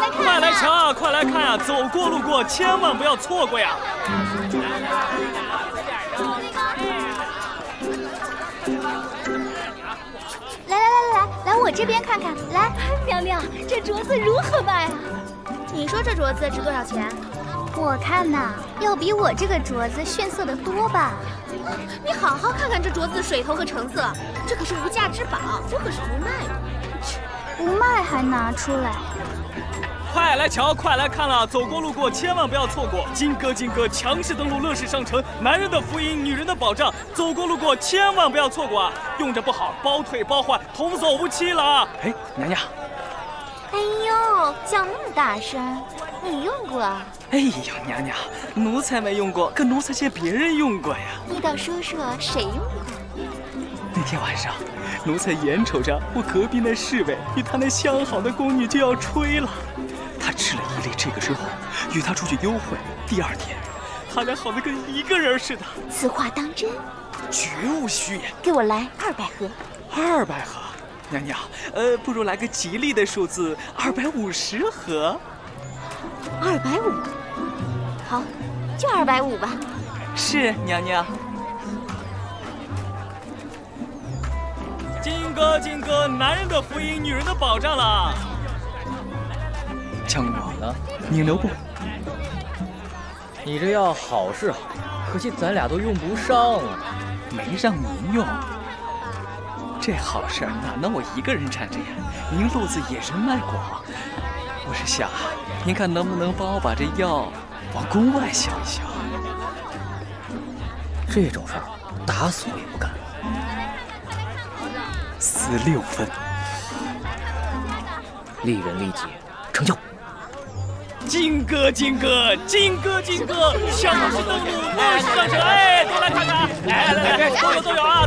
来看！快来瞧啊，快来看啊！走过路过，千万不要错过呀！来，我这边看看。来，娘娘，这镯子如何卖啊？你说这镯子值多少钱？我看呐，要比我这个镯子逊色得多吧。你好好看看这镯子的水头和成色，这可是无价之宝，这可是不卖的。不卖还拿出来？快来瞧，快来看了！走过路过，千万不要错过！金哥，强势登陆乐视商城，男人的福音，女人的保障。走过路过，千万不要错过啊！用着不好，包退包换，童叟无欺了啊！哎，娘娘。哎呦，叫那么大声，你用过？哎呀，娘娘，奴才没用过，可奴才见别人用过呀。你倒说说，谁用过？那天晚上，奴才眼瞅着我隔壁那侍卫与他那相好的宫女就要吹了，他吃了一粒这个之后，与他出去幽会。第二天，他俩好的跟一个人似的。此话当真？绝无虚言。给我来200盒。200盒，娘娘，不如来个吉利的数字，250盒。250，好，就250吧。是娘娘。金哥，男人的福音，女人的保障了。将军呢？你留步。你这药好是好，可惜咱俩都用不上啊。没让您用，这好事哪能我一个人占着呀？您路子也人脉广，我是想，您看能不能帮我把这药往宫外销一销？这种事儿，打死我也不干。4、6分，利人利己，成就。金哥，强势登陆乐视商城，哎，都来看看，来，都有啊，